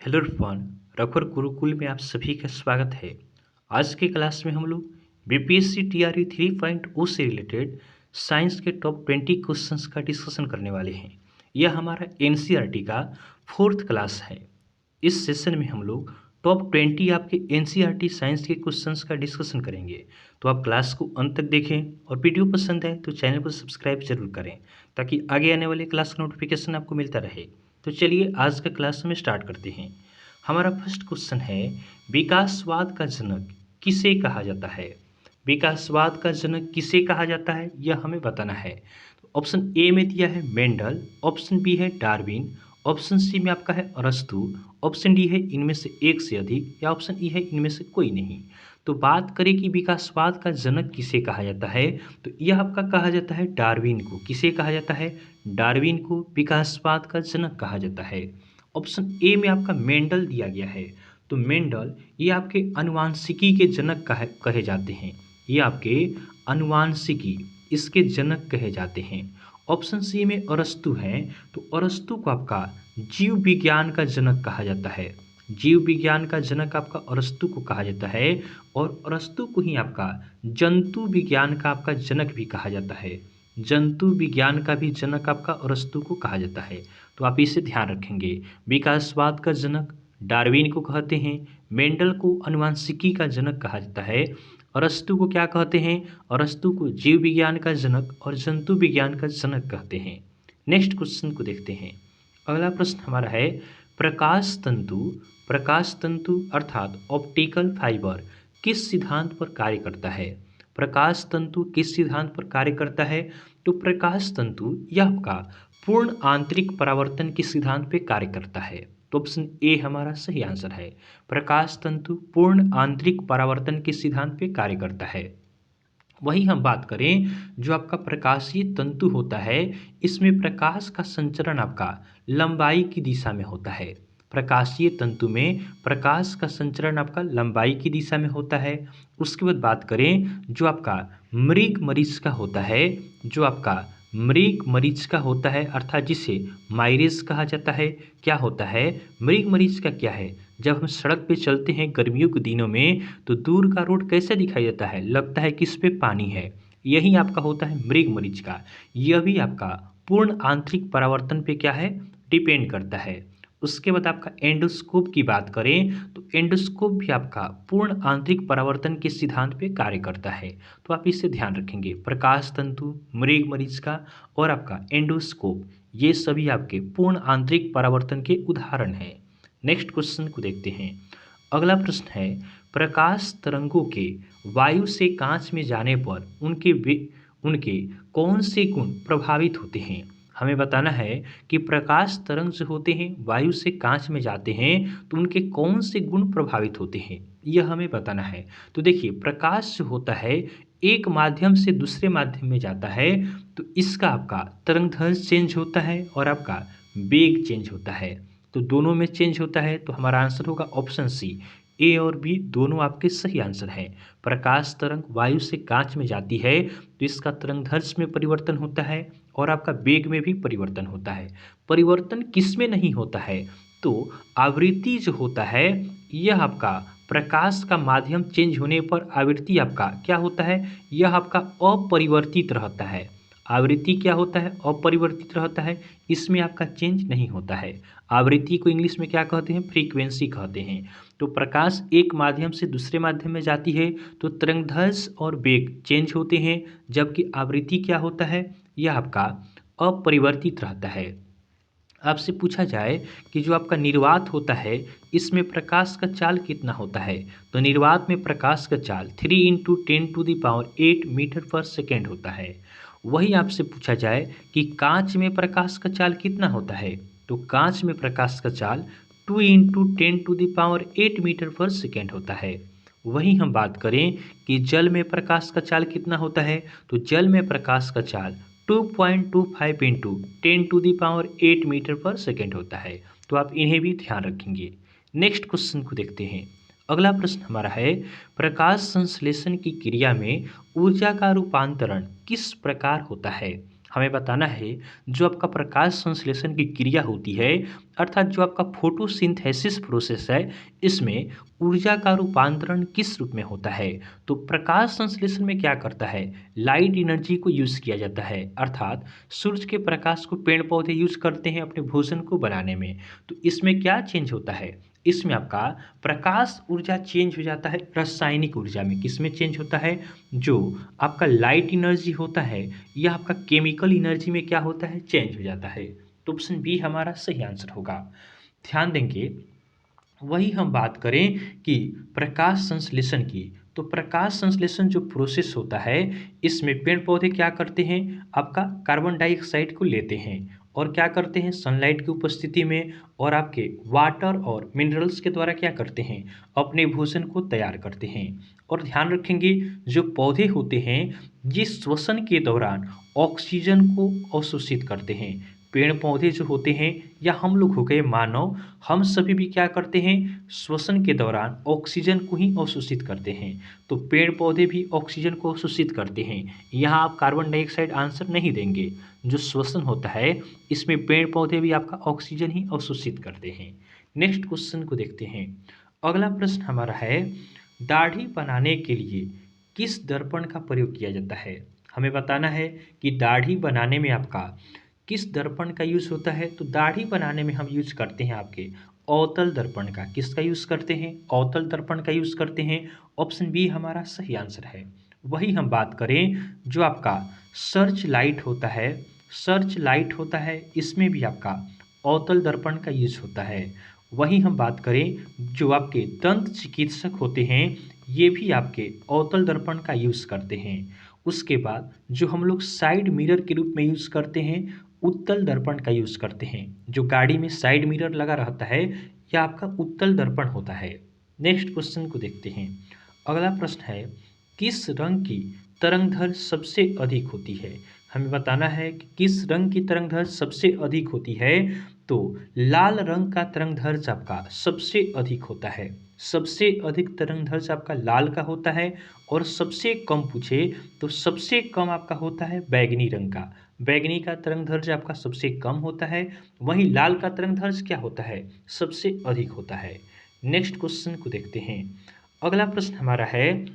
Hello everyone, रखवर Gurukul में आप सभी का स्वागत है। आज की क्लास में हम लोग बीपीएससी टीआरई 3.0 से रिलेटेड साइंस के टॉप 20 क्वेश्चंस का डिस्कशन करने वाले हैं। यह हमारा एनसीईआरटी का फोर्थ क्लास है। इस सेशन में हम लोग टॉप 20 आपके एनसीईआरटी साइंस के क्वेश्चंस का डिस्कशन करेंगे। तो आप क्लास को अंत तक देखें और वीडियो पसंद आए तो चैनल को सब्सक्राइब जरूर करें ताकि आगे आने वाले क्लास का नोटिफिकेशन आपको मिलता रहे। तो चलिए आज का क्लास में स्टार्ट करते हैं। हमारा फर्स्ट क्वेश्चन है, विकासवाद का जनक किसे कहा जाता है? विकासवाद का जनक किसे कहा जाता है यह हमें बताना है। तो ऑप्शन ए में दिया है मेंडल, ऑप्शन बी है डार्विन, ऑप्शन सी में आपका है अरस्तु, ऑप्शन डी है इनमें से एक से अधिक, या ऑप्शन ई है इनमें से कोई नहीं। तो बात करें कि विकासवाद का जनक किसे कहा जाता है, तो यह आपका कहा जाता है डार्विन को। किसे कहा जाता है? डार्विन को विकासवाद का जनक कहा जाता है। ऑप्शन ए में आपका मेंडल दिया गया है। तो मेंडल ये आपके अनुवांशिकी के जनक कहे जाते हैं। ये आपके अनुवांशिकी इसके जनक कहे जाते हैं। ऑप्शन सी में अरस्तु है। तो अरस्तु को आपका जीव विज्ञान का जनक कहा जाता है। जीव विज्ञान का जनक आपका अरस्तु को कहा जाता है और अरस्तु को ही आपका जंतु विज्ञान का आपका जनक भी कहा जाता है। जंतु विज्ञान का भी जनक आपका अरस्तु को कहा जाता है। तो आप इसे ध्यान रखेंगे। विकासवाद का जनक डार्विन को कहते हैं, मेंडल को अनुवांशिकी का जनक कहा जाता है, अरस्तु को क्या कहते हैं? अरस्तु को जीव विज्ञान का जनक और जंतु विज्ञान का जनक कहते हैं। नेक्स्ट क्वेश्चन को देखते हैं। अगला प्रश्न हमारा है, प्रकाश तंतु अर्थात ऑप्टिकल फाइबर किस सिद्धांत पर कार्य करता है? प्रकाश तंतु किस सिद्धांत पर कार्य करता है? तो प्रकाश तंतु यह आपका पूर्ण आंतरिक परावर्तन के सिद्धांत पे कार्य करता है। तो ऑप्शन ए हमारा सही आंसर है। प्रकाश तंतु पूर्ण आंतरिक परावर्तन के सिद्धांत पे कार्य करता है। वही हम बात करें, जो आपका प्रकाशीय तंतु होता है, इसमें प्रकाश का संचरण आपका लंबाई की दिशा में होता है। प्रकाशीय तंतु में प्रकाश का संचरण आपका लंबाई की दिशा में होता है। उसके बाद बात करें, जो आपका मृग मरीच का होता है, जो आपका मृग मरीच का होता है अर्थात जिसे माइरेस कहा जाता है, क्या होता है? मृग मरीच का क्या है? जब हम सड़क पे चलते हैं गर्मियों के दिनों में तो दूर का रोड कैसे दिखाई देता है? लगता है कि इस पे पानी है। यही आपका होता है मृग मरीच का। यह भी आपका पूर्ण आंतरिक परावर्तन पे क्या है? डिपेंड करता है। उसके बाद आपका एंडोस्कोप की बात करें तो एंडोस्कोप भी आपका पूर्ण आंतरिक परावर्तन के सिद्धांत पे कार्य करता है। तो आप इसे ध्यान रखेंगे। प्रकाश तंतु, मृग मरीच का और आपका एंडोस्कोप, ये सभी आपके पूर्ण आंतरिक परावर्तन के उदाहरण हैं। नेक्स्ट क्वेश्चन को देखते हैं। अगला प्रश्न है, प्रकाश तरंगों के वायु से कांच में जाने पर उनके कौन से गुण प्रभावित होते हैं? हमें बताना है कि प्रकाश तरंग जो होते हैं वायु से कांच में जाते हैं तो उनके कौन से गुण प्रभावित होते हैं, यह हमें बताना है। तो देखिए, प्रकाश जो होता है एक माध्यम से दूसरे माध्यम में जाता है तो इसका आपका तरंगदैर्घ्य चेंज होता है और आपका वेग चेंज होता है। तो दोनों में चेंज होता है। तो हमारा आंसर होगा ऑप्शन सी। ए और बी दोनों आपके सही आंसर हैं। प्रकाश तरंग वायु से कांच में जाती है तो इसका तरंगदैर्घ्य में परिवर्तन होता है और आपका वेग में भी परिवर्तन होता है। परिवर्तन किस में नहीं होता है? तो आवृत्ति जो होता है, यह आपका प्रकाश का माध्यम चेंज होने पर आवृत्ति आपका क्या होता है? यह आपका अपरिवर्तित रहता है। आवृत्ति क्या होता है? अपरिवर्तित रहता है। इसमें आपका चेंज नहीं होता है। आवृत्ति को इंग्लिश में क्या कहते हैं? फ्रीक्वेंसी कहते हैं। तो प्रकाश एक माध्यम से दूसरे माध्यम में जाती है तो तरंगदैर्घ्य और वेग चेंज होते हैं, जबकि आवृत्ति क्या होता है? यह आपका अपरिवर्तित रहता है। आपसे पूछा जाए कि जो आपका निर्वात होता है इसमें प्रकाश का चाल कितना होता है, तो निर्वात में प्रकाश का चाल 3 × 10⁸ मीटर पर सेकेंड होता है। वही आपसे पूछा जाए कि कांच में प्रकाश का चाल कितना होता है, तो कांच में प्रकाश का चाल 2 × 10⁸ मीटर पर सेकेंड होता है। वहीं हम बात करें कि जल में प्रकाश का चाल कितना होता है, तो जल में प्रकाश का चाल 2.25 × 10⁸ मीटर पर सेकेंड होता है। तो आप इन्हें भी ध्यान रखेंगे। नेक्स्ट क्वेश्चन को देखते हैं। अगला प्रश्न हमारा है, प्रकाश संश्लेषण की क्रिया में ऊर्जा का रूपांतरण किस प्रकार होता है? हमें बताना है, जो आपका प्रकाश संश्लेषण की क्रिया होती है अर्थात जो आपका फोटोसिंथेसिस प्रोसेस है, इसमें ऊर्जा का रूपांतरण किस रूप में होता है? तो प्रकाश संश्लेषण में क्या करता है? लाइट एनर्जी को यूज़ किया जाता है, अर्थात सूर्य के प्रकाश को पेड़ पौधे यूज़ करते हैं अपने भोजन को बनाने में। तो इसमें क्या चेंज होता है? इसमें आपका प्रकाश ऊर्जा चेंज हो जाता है रासायनिक ऊर्जा में। किस में चेंज होता है? जो आपका लाइट एनर्जी होता है या आपका केमिकल एनर्जी में क्या होता है? चेंज हो जाता है। तो ऑप्शन बी हमारा सही आंसर होगा। ध्यान देंगे, वही हम बात करें कि प्रकाश संश्लेषण की, तो प्रकाश संश्लेषण जो प्रोसेस होता है, इसमें पेड़ पौधे क्या करते हैं? आपका कार्बन डाइऑक्साइड को लेते हैं और क्या करते हैं? सनलाइट की उपस्थिति में और आपके वाटर और मिनरल्स के द्वारा क्या करते हैं? अपने भोजन को तैयार करते हैं। और ध्यान रखेंगे, जो पौधे होते हैं ये श्वसन के दौरान ऑक्सीजन को अवशोषित करते हैं। पेड़ पौधे जो होते हैं या हम लोग हो गए मानव, हम सभी भी क्या करते हैं? श्वसन के दौरान ऑक्सीजन को ही अवशोषित करते हैं। तो पेड़ पौधे भी ऑक्सीजन को अवशोषित करते हैं। यहाँ आप कार्बन डाइऑक्साइड आंसर नहीं देंगे। जो श्वसन होता है, इसमें पेड़ पौधे भी आपका ऑक्सीजन ही अवशोषित करते हैं। नेक्स्ट क्वेश्चन को देखते हैं। अगला प्रश्न हमारा है, दाढ़ी बनाने के लिए किस दर्पण का प्रयोग किया जाता है? हमें बताना है कि दाढ़ी बनाने में आपका किस दर्पण का यूज़ होता है? तो दाढ़ी बनाने में हम यूज़ करते हैं आपके अवतल दर्पण का। किसका यूज़ करते हैं? अवतल दर्पण का यूज़ करते हैं। ऑप्शन बी हमारा सही आंसर है। वही हम बात करें, जो आपका सर्च लाइट होता है, सर्च लाइट होता है, इसमें भी आपका अवतल दर्पण का यूज़ होता है। वही हम बात करें, जो आपके दंत चिकित्सक होते हैं, ये भी आपके अवतल दर्पण का यूज़ करते हैं। उसके बाद जो हम लोग साइड मिरर के रूप में यूज़ करते हैं, उत्तल दर्पण का यूज़ करते हैं। जो गाड़ी में साइड मिरर लगा रहता है, यह आपका उत्तल दर्पण होता है। नेक्स्ट क्वेश्चन को देखते हैं। अगला प्रश्न है, किस रंग की तरंगदैर्घ्य सबसे अधिक होती है? हमें बताना है कि किस रंग की तरंगदैर्घ्य सबसे अधिक होती है। तो लाल रंग का तरंगदैर्घ्य आपका सबसे अधिक होता है। सबसे अधिक तरंगदैर्घ्य आपका लाल का होता है और सबसे कम पूछे तो सबसे कम आपका होता है बैगनी रंग का। बैगनी का तरंगदैर्घ्य आपका सबसे कम होता है, वहीं लाल का तरंगदैर्घ्य क्या होता है? सबसे अधिक होता है। नेक्स्ट क्वेश्चन को देखते हैं। अगला प्रश्न हमारा है,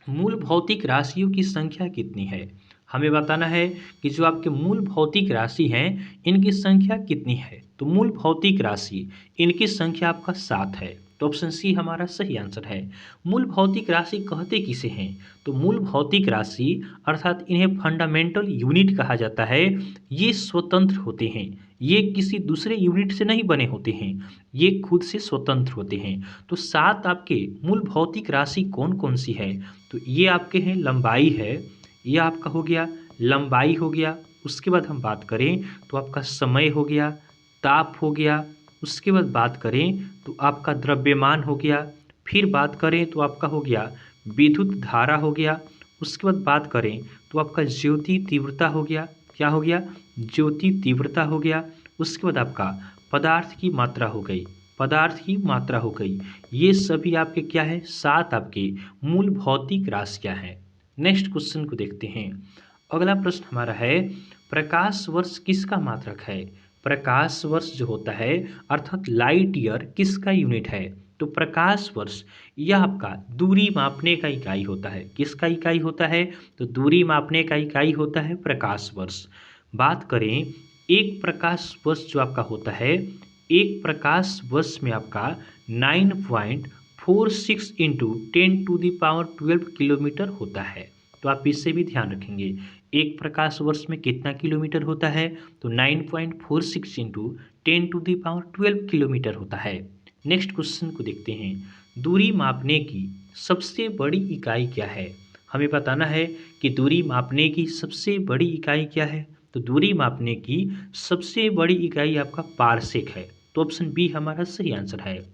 मूल भौतिक राशियों की संख्या कितनी है? हमें बताना है कि जो आपके मूल भौतिक राशि हैं, इनकी संख्या कितनी है? तो मूल भौतिक राशि, इनकी संख्या आपका 7 है। तो ऑप्शन सी हमारा सही आंसर है। मूल भौतिक राशि कहते किसे हैं? तो मूल भौतिक राशि अर्थात इन्हें फंडामेंटल यूनिट कहा जाता है। ये स्वतंत्र होते हैं, ये किसी दूसरे यूनिट से नहीं बने होते हैं, ये खुद से स्वतंत्र होते हैं। तो 7 आपके मूल भौतिक राशि कौन कौन सी है? तो ये आपके हैं लंबाई है, ये आपका हो गया लंबाई हो गया। उसके बाद हम बात करें तो आपका समय हो गया, ताप हो गया। उसके बाद बात करें तो आपका द्रव्यमान हो गया। फिर बात करें तो आपका हो गया विद्युत धारा हो गया। उसके बाद बात करें तो आपका ज्योति तीव्रता हो गया। क्या हो गया? ज्योति तीव्रता हो गया। उसके बाद आपका पदार्थ की मात्रा हो गई, पदार्थ की मात्रा हो गई। ये सभी आपके क्या है? 7 आपके मूल भौतिक राशियाँ हैं। नेक्स्ट क्वेश्चन को देखते हैं। अगला प्रश्न हमारा है, प्रकाश वर्ष किसका मात्रक है? प्रकाश वर्ष जो होता है अर्थात लाइट ईयर किसका यूनिट है? तो प्रकाश वर्ष यह आपका दूरी मापने का इकाई होता है। किसका इकाई होता है? तो दूरी मापने का इकाई होता है प्रकाश वर्ष। बात करें, एक प्रकाश वर्ष जो आपका होता है, एक प्रकाश वर्ष में आपका 9.46 इंटू 10⁻12 किलोमीटर होता है। तो आप इससे भी ध्यान रखेंगे, एक प्रकाश वर्ष में कितना किलोमीटर होता है? तो 9.46 इंटू 10⁻12 किलोमीटर होता है। नेक्स्ट क्वेश्चन को देखते हैं। दूरी मापने की सबसे बड़ी इकाई क्या है? हमें बताना है कि दूरी मापने की सबसे बड़ी इकाई क्या है? तो दूरी मापने की सबसे बड़ी इकाई आपका पारसेक है। तो ऑप्शन बी हमारा सही आंसर है।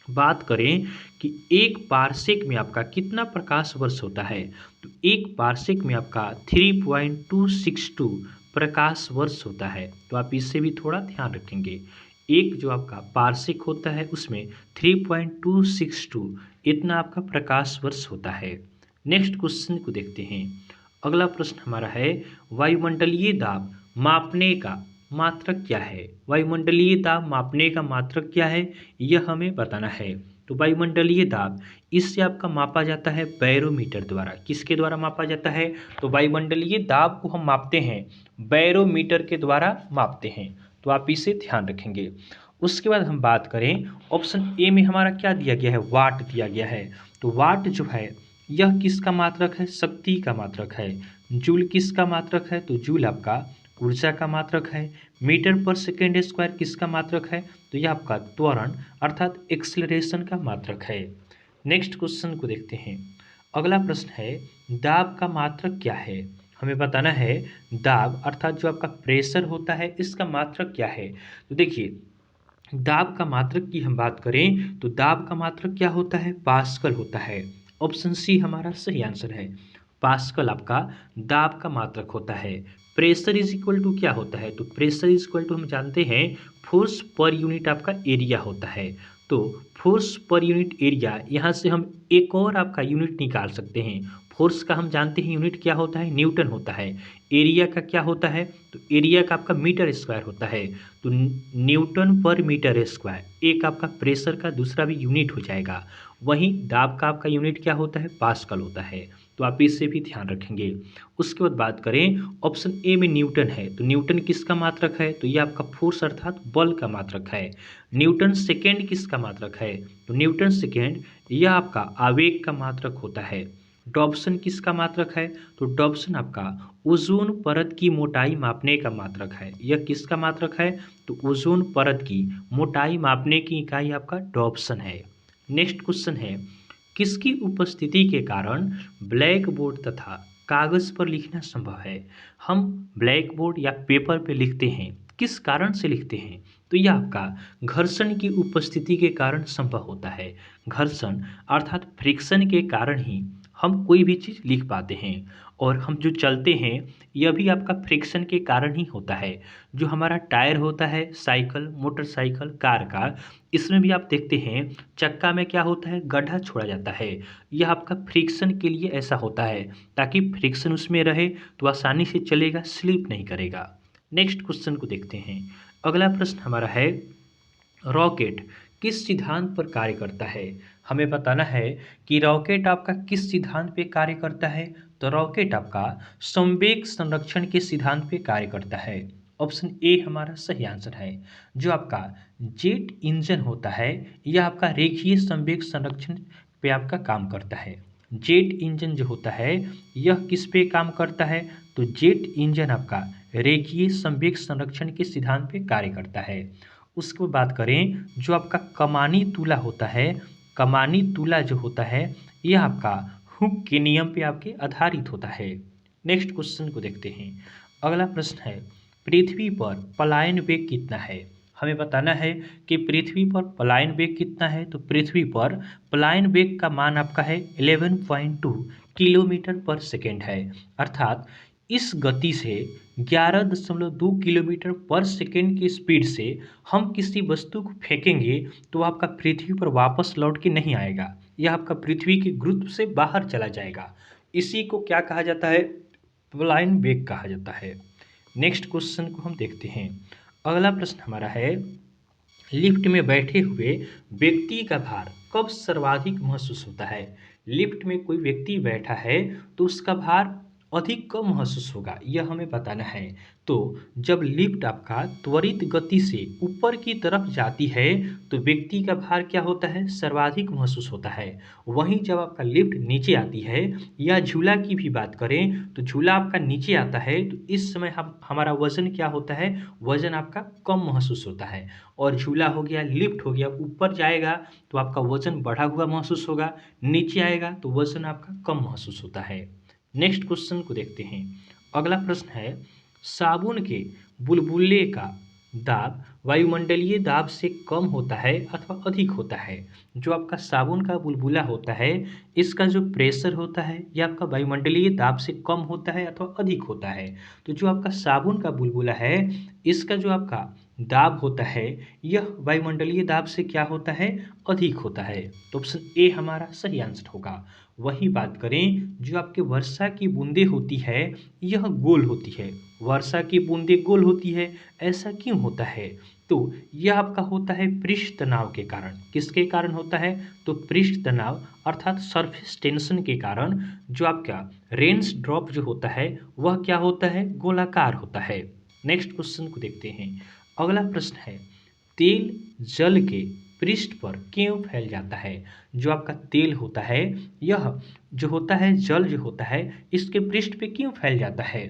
बात करें कि एक पारसेक में आपका कितना प्रकाश वर्ष होता है? तो एक पारसेक में आपका 3.262 प्रकाश वर्ष होता है। तो आप इससे भी थोड़ा ध्यान रखेंगे। एक जो आपका पारसेक होता है उसमें 3.262 इतना आपका प्रकाश वर्ष होता है। नेक्स्ट क्वेश्चन को देखते हैं। अगला प्रश्न हमारा है, वायुमंडलीय दाब मापने का मात्रक क्या है? वायुमंडलीय दाब मापने का मात्रक क्या है, यह हमें बताना है। तो वायुमंडलीय दाब इससे आपका मापा जाता है बैरोमीटर द्वारा। किसके द्वारा मापा जाता है? तो वायुमंडलीय दाब को हम मापते हैं बैरोमीटर के द्वारा मापते हैं। तो आप इसे ध्यान रखेंगे। उसके बाद हम बात करें, ऑप्शन ए में हमारा क्या दिया गया है? वाट दिया गया है। तो वाट जो है यह किसका मात्रक है? शक्ति का मात्रक है। जूल किसका मात्रक है? तो जूल आपका ऊर्जा का मात्रक है। मीटर पर सेकेंड स्क्वायर किसका मात्रक है? तो यह आपका त्वरण अर्थात एक्सेलरेशन का मात्रक है। नेक्स्ट क्वेश्चन को देखते हैं। अगला प्रश्न है, दाब का मात्रक क्या है? हमें बताना है दाब अर्थात जो आपका प्रेशर होता है इसका मात्रक क्या है। तो देखिए, दाब का मात्रक की हम बात करें तो दाब का मात्रक क्या होता है? पास्कल होता है। ऑप्शन सी हमारा सही आंसर है। पास्कल आपका दाब का मात्रक होता है। प्रेशर इज इक्वल टू क्या होता है? तो प्रेशर इज इक्वल टू हम जानते हैं फोर्स पर यूनिट आपका एरिया होता है। तो फोर्स पर यूनिट एरिया, यहाँ से हम एक और आपका यूनिट निकाल सकते हैं। फोर्स का हम जानते हैं यूनिट क्या होता है? न्यूटन होता है। एरिया का क्या होता है? तो एरिया का आपका मीटर स्क्वायर होता है। तो न्यूटन पर मीटर स्क्वायर एक आपका प्रेशर का दूसरा भी यूनिट हो जाएगा। वहीं दाब का आपका यूनिट क्या होता है? पास्कल होता है। तो आप इससे भी ध्यान रखेंगे। उसके बाद बात करें, ऑप्शन ए में न्यूटन है। तो न्यूटन किसका मात्रक है? तो ये आपका फोर्स अर्थात बल का मात्रक है। न्यूटन सेकेंड किसका मात्रक है? तो न्यूटन सेकेंड यह आपका आवेग का मात्रक होता है। डॉब्सन किसका मात्रक है? तो डॉब्सन आपका ओजोन परत की मोटाई मापने का मात्रक है। यह किसका मात्रक है? तो ओजोन परत की मोटाई मापने की इकाई आपका डॉब्सन है। नेक्स्ट क्वेश्चन है, किसकी उपस्थिति के कारण ब्लैक बोर्ड तथा कागज पर लिखना संभव है? हम ब्लैक बोर्ड या पेपर पे लिखते हैं, किस कारण से लिखते हैं? तो यह आपका घर्षण की उपस्थिति के कारण संभव होता है। घर्षण अर्थात फ्रिक्शन के कारण ही हम कोई भी चीज़ लिख पाते हैं। और हम जो चलते हैं यह भी आपका फ्रिक्शन के कारण ही होता है। जो हमारा टायर होता है साइकिल, मोटरसाइकिल, कार का, इसमें भी आप देखते हैं चक्का में क्या होता है? गड्ढा छोड़ा जाता है। यह आपका फ्रिक्शन के लिए ऐसा होता है, ताकि फ्रिक्शन उसमें रहे तो आसानी से चलेगा, स्लिप नहीं करेगा। नेक्स्ट क्वेश्चन को देखते हैं। अगला प्रश्न हमारा है, रॉकेट किस सिद्धांत पर कार्य करता है? हमें बताना है कि रॉकेट आपका किस सिद्धांत पे कार्य करता है। तो रॉकेट आपका संवेग संरक्षण के सिद्धांत पे कार्य करता है। ऑप्शन ए हमारा सही आंसर है। जो आपका जेट इंजन होता है यह आपका रेखीय संवेग संरक्षण पे आपका काम करता है। जेट इंजन जो होता है यह किस पे काम करता है? तो जेट इंजन आपका रेखीय संवेग संरक्षण के सिद्धांत पे कार्य करता है। उसको बात करें, जो आपका कमानी तुला होता है, कमानी तुला जो होता है यह आपका हुक के नियम पे आपके आधारित होता है। नेक्स्ट क्वेश्चन को देखते हैं। अगला प्रश्न है, पृथ्वी पर पलायन वेग कितना है? हमें बताना है कि पृथ्वी पर पलायन वेग कितना है। तो पृथ्वी पर पलायन वेग का मान आपका है 11.2 किलोमीटर पर सेकेंड है। अर्थात इस गति से 11.2 किलोमीटर पर सेकेंड की स्पीड से हम किसी वस्तु को फेंकेंगे तो आपका पृथ्वी पर वापस लौट के नहीं आएगा। यह आपका पृथ्वी के गुरुत्व से बाहर चला जाएगा। इसी को क्या कहा जाता है? पलायन वेग कहा जाता है। नेक्स्ट क्वेश्चन को हम देखते हैं। अगला प्रश्न हमारा है, लिफ्ट में बैठे हुए व्यक्ति का भार कब सर्वाधिक महसूस होता है? लिफ्ट में कोई व्यक्ति बैठा है तो उसका भार अधिक कब महसूस होगा, यह हमें बताना है। तो जब लिफ्ट आपका त्वरित गति से ऊपर की तरफ जाती है तो व्यक्ति का भार क्या होता है? सर्वाधिक महसूस होता है। वहीं जब आपका लिफ्ट नीचे आती है, या झूला की भी बात करें तो झूला आपका नीचे आता है तो इस समय हम हमारा वजन क्या होता है? वजन आपका कम महसूस होता है। और झूला हो गया, लिफ्ट हो गया, ऊपर जाएगा तो आपका वजन बढ़ा हुआ महसूस होगा, नीचे आएगा तो वजन आपका कम महसूस होता है। नेक्स्ट क्वेश्चन को देखते हैं। अगला प्रश्न है, साबुन के बुलबुले का दाब वायुमंडलीय दाब से कम होता है अथवा अधिक होता है? जो आपका साबुन का बुलबुला होता है इसका जो प्रेशर होता है यह आपका वायुमंडलीय दाब से कम होता है अथवा अधिक होता है? तो जो आपका साबुन का बुलबुला है इसका जो आपका दाब होता है यह वायुमंडलीय दाब से क्या होता है, अधिक होता है। तो ऑप्शन ए हमारा सही आंसर होगा। वही बात करें, जो आपके वर्षा की बूंदें होती है यह गोल होती है। वर्षा की बूंदें गोल होती है, ऐसा क्यों होता है? तो यह आपका होता है पृष्ठ तनाव के कारण। किसके कारण होता है? तो पृष्ठ तनाव अर्थात सरफेस टेंशन के कारण जो आपका रेन्स ड्रॉप जो होता है वह क्या होता है, गोलाकार होता है। नेक्स्ट क्वेश्चन को देखते हैं। अगला प्रश्न है, तेल जल के पृष्ठ पर क्यों फैल जाता है? जो आपका तेल होता है यह जो होता है, जल जो होता है इसके पृष्ठ पे क्यों फैल जाता है?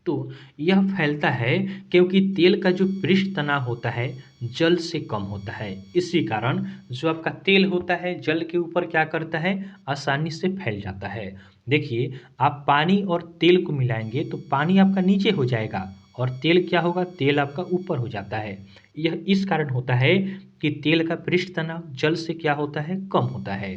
तो यह फैलता है क्योंकि तेल का जो पृष्ठ तनाव होता है जल से कम होता है। इसी कारण जो आपका तेल होता है जल के ऊपर क्या करता है, आसानी से फैल जाता है। देखिए, आप पानी और तेल को मिलाएंगे तो पानी आपका नीचे हो जाएगा और तेल क्या होगा, तेल आपका ऊपर हो जाता है। यह इस कारण होता है कि तेल का पृष्ठ तनाव जल से क्या होता है, कम होता है।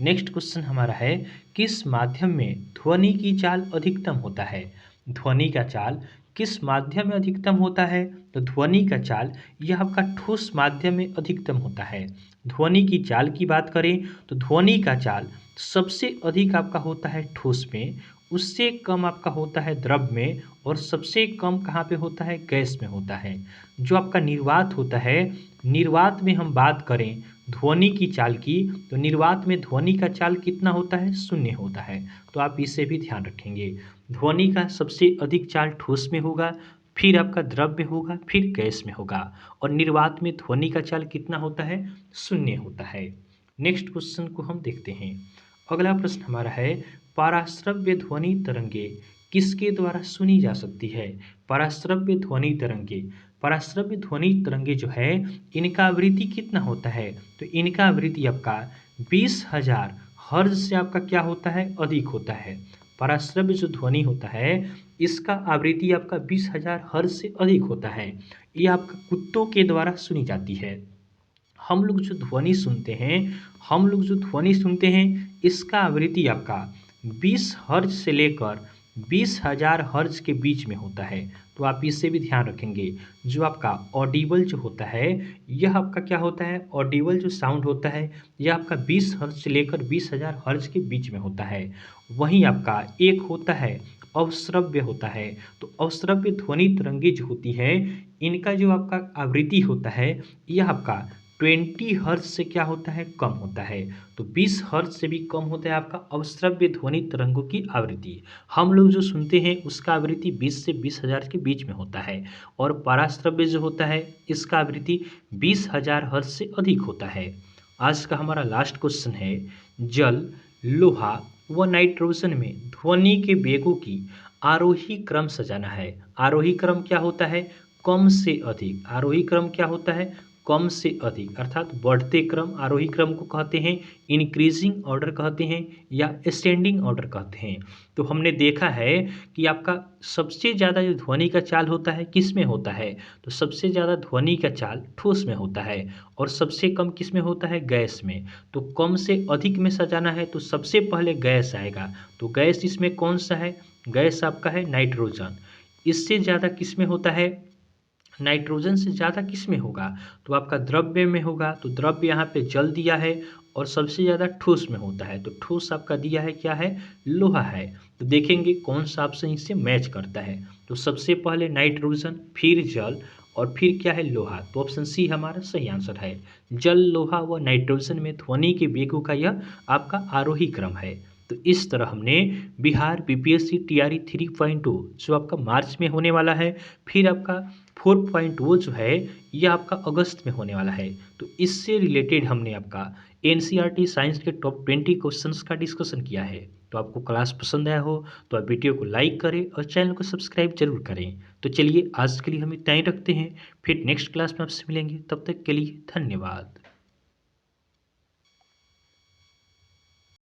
नेक्स्ट क्वेश्चन हमारा है, किस माध्यम में ध्वनि की चाल अधिकतम होता है? ध्वनि का चाल किस माध्यम में अधिकतम होता है? तो ध्वनि का चाल यह आपका ठोस माध्यम में अधिकतम होता है। ध्वनि की चाल की बात करें तो ध्वनि का चाल सबसे अधिक आपका होता है ठोस में, उससे कम आपका होता है द्रव में और सबसे कम कहाँ पे होता है, गैस में होता है। जो आपका निर्वात होता है, निर्वात में हम बात करें ध्वनि की चाल की तो निर्वात में ध्वनि का चाल कितना होता है, शून्य होता है। तो आप इसे भी ध्यान रखेंगे। ध्वनि का सबसे अधिक चाल ठोस में होगा, फिर आपका द्रव में होगा, फिर गैस में होगा और निर्वात में ध्वनि का चाल कितना होता है, शून्य होता है। नेक्स्ट क्वेश्चन को हम देखते हैं। अगला प्रश्न हमारा है, पराश्रव्य ध्वनि तरंगे किसके द्वारा सुनी जा सकती है? पराश्रव्य ध्वनि तरंगे, पराश्रव्य ध्वनि तरंगे जो है इनका आवृत्ति कितना होता है? तो इनका आवृत्ति आपका 20,000 हर्ज से आपका क्या होता है, अधिक होता है। पराश्रव्य जो ध्वनि होता है इसका आवृत्ति आपका 20,000 हर्ज से अधिक होता है। ये आपका कुत्तों के द्वारा सुनी जाती है। हम लोग जो ध्वनि सुनते हैं, हम लोग जो ध्वनि सुनते हैं इसका आवृत्ति आपका 20 हर्ज से लेकर 20,000 हर्ज के बीच में होता है। तो आप इससे भी ध्यान रखेंगे। जो आपका ऑडिबल जो होता है यह आपका क्या होता है, ऑडिबल जो साउंड होता है यह आपका 20 हर्ज से लेकर 20,000 हर्ज के बीच में होता है। वहीं आपका एक होता है अवश्रव्य होता है। तो अवश्रव्य ध्वनि तरंगे जो होती है इनका जो आपका आवृत्ति होता है यह आपका 20 हर्ट्ज से क्या होता है, कम होता है। तो 20 हर्ट्ज से भी कम होता है आपका अवश्रव्य ध्वनि तरंगों की आवृत्ति। हम लोग जो सुनते हैं उसका आवृत्ति 20 से 20,000 के बीच में होता है और पराश्रव्य जो होता है इसका आवृत्ति 20,000 हर्ट्ज से अधिक होता है। आज का हमारा लास्ट क्वेश्चन है, जल, लोहा व नाइट्रोजन में ध्वनि के वेगों की आरोही क्रम सजाना है। आरोही क्रम क्या होता है, कम से अधिक। आरोही क्रम क्या होता है, कम से अधिक अर्थात बढ़ते क्रम आरोही क्रम को कहते हैं, इंक्रीजिंग ऑर्डर कहते हैं या असेंडिंग ऑर्डर कहते हैं। तो हमने देखा है कि आपका सबसे ज़्यादा जो ध्वनि का चाल होता है किस में होता है, तो सबसे ज़्यादा ध्वनि का चाल ठोस में होता है और सबसे कम किस में होता है, गैस में। तो कम से अधिक में सजाना है तो सबसे पहले गैस आएगा। तो गैस इसमें कौन सा है, गैस आपका है नाइट्रोजन। इससे ज़्यादा किस में होता है, नाइट्रोजन से ज़्यादा किस में होगा, तो आपका द्रव्य में होगा। तो द्रव्य यहाँ पे जल दिया है और सबसे ज़्यादा ठोस में होता है। तो ठोस आपका दिया है क्या है, लोहा है। तो देखेंगे कौन सा ऑप्शन इससे मैच करता है। तो सबसे पहले नाइट्रोजन, फिर जल और फिर क्या है, लोहा। तो ऑप्शन सी हमारा सही आंसर है। जल, लोहा व नाइट्रोजन में ध्वनि के वेगों का यह आपका आरोही क्रम है। तो इस तरह हमने बिहार बीपीएससी टीआरई 3.2 जो आपका मार्च में होने वाला है, फिर आपका 4.0 जो है ये आपका अगस्त में होने वाला है। तो इससे रिलेटेड हमने आपका एनसीईआरटी साइंस के टॉप 20 क्वेश्चंस का डिस्कशन किया है। तो आपको क्लास पसंद आया हो तो आप वीडियो को लाइक करें और चैनल को सब्सक्राइब जरूर करें। तो चलिए आज के लिए हम इतना ही रखते हैं, फिर नेक्स्ट क्लास में आपसे मिलेंगे। तब तक के लिए धन्यवाद।